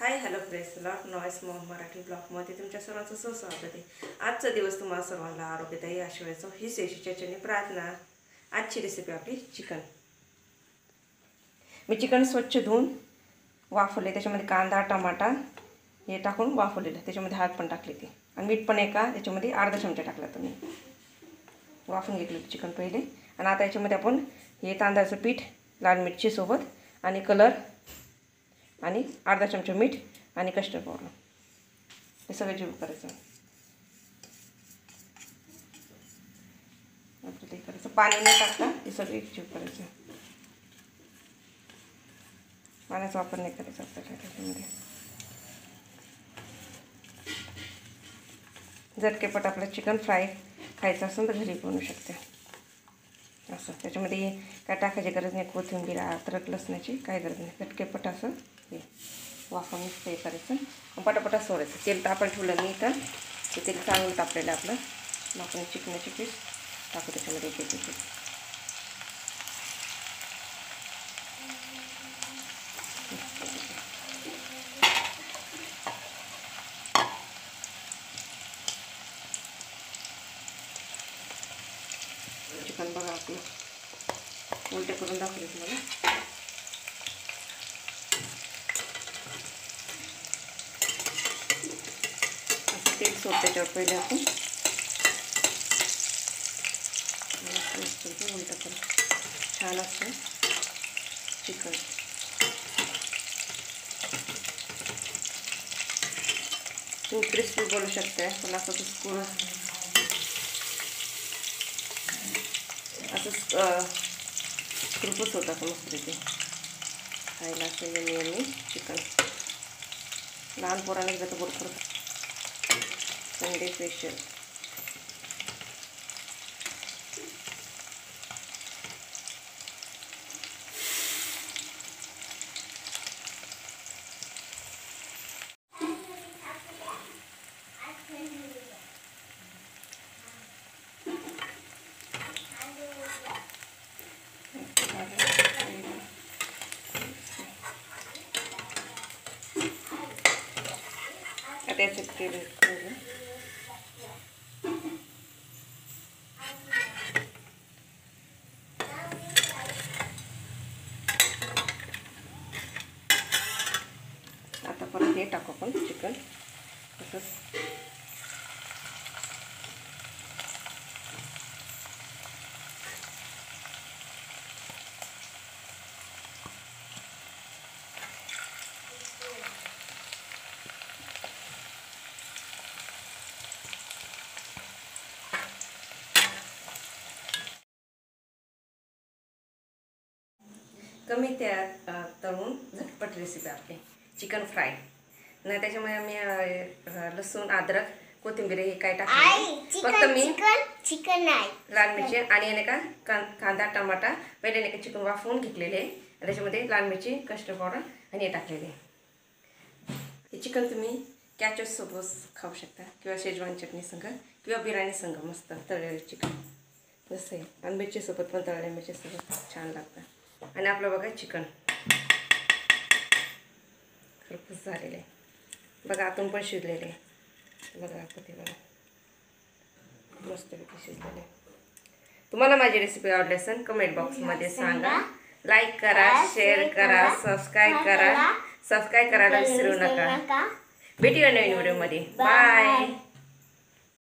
Hi hello friends, lot noise Marathi ब्लॉगमध्ये तुमच्या सर्वांचं स्वागत आहे। आजचा दिवस तुम्हाला सर्वांना आरोग्यदायी आशीर्वादाचा हीच येशूची प्रार्थना। आजची रेसिपी आपली चिकन। मी चिकन स्वच्छ धुवून वाफवले, त्याच्यामध्ये कांदा टमाटा हे टाकून वाफवलेलं, त्याच्यामध्ये हळद पण टाकली ती आणि मीठ पण एका त्याच्यामध्ये अर्धा चमचा टाकला। तुम्ही वाफवून घेतलं चिकन पहिले आणि आता याच्यामध्ये आपण हे तांदळाचं पीठ, लाल मिरची सोबत आणि कलर आणि अर्धा चमचा मीठ आणि कस्टर्ड पावडर हे सगळं जीव करायचं। आपलं ते करायचं, पाणी न टाकता हे सगळं जीव करायचं। पाण्याचा वापर नाही करायचा आपल्याला त्याच्यामध्ये। झटकेपट आपलं चिकन फ्राय खायचं असेल तर घरी बनवू शकते असं। त्याच्यामध्ये काय टाकायची गरज नाही, कोथिंबीर अद्रक लसणाची काय गरज नाही। झटकेपट असं हे वाफवून ते करायचं, पटापटा सोडायचं। तेल तापायला ठेवलं मी तर ते तेल चांगलं तापलेलं आपलं। मग आपण चिकनाची पीस टाकू त्याच्यामध्ये एक एक। चिकन बघा आपलं उलटे करून दाखवले तुम्हाला। तेल सोड त्याच्यावर पहिले आपण उलटं करून छान असतं चिकन। तुम्ही क्रिस्पी बोलू शकता, पण असं पुरं असं खुरपूस होतं का मस्त ते खायला असं यम्मी चिकन। लहान पोरांनी जातं भरपूर संडे स्पेशल। आता तेल आता परत हे टाकू आपण चिकन तसंच। कमी तेलात तळून झटपट रेसिपी आपली चिकन फ्राय नाही। त्याच्यामुळे आम्ही लसूण अद्रक कोथिंबीर हे काय टाकलं, फक्त मी चिकन नाही लाल मिरची आणि नाही का कांदा टमाटा पहिले नाही का चिकन वाफवून घेतलेले, त्याच्यामध्ये लाल मिरची कस्टर्ड पावडर आणि हे टाकलेले। हे चिकन तुम्ही कॅचअप सोबत खाऊ शकता किंवा शेजवान चटणी संग किंवा बिर्याणी संग मस्त तळलेलं चिकन तसं आहे। आणि मिरचीसोबत पण तळलेल्या मिरचीसोबत छान लागतं। आणि आपलं बघा चिकन खरपूस झालेलं आहे बघा, आतून पण शिजलेले बघा आपण ते बघा मस्तपैकी शिजलेले। तुम्हाला माझी रेसिपी आवडली असेल कमेंट बॉक्समध्ये सांगा, लाईक करा, शेअर करा, सबस्क्राईब करायला विसरू नका। भेटूया नवीन व्हिडिओमध्ये। बाय।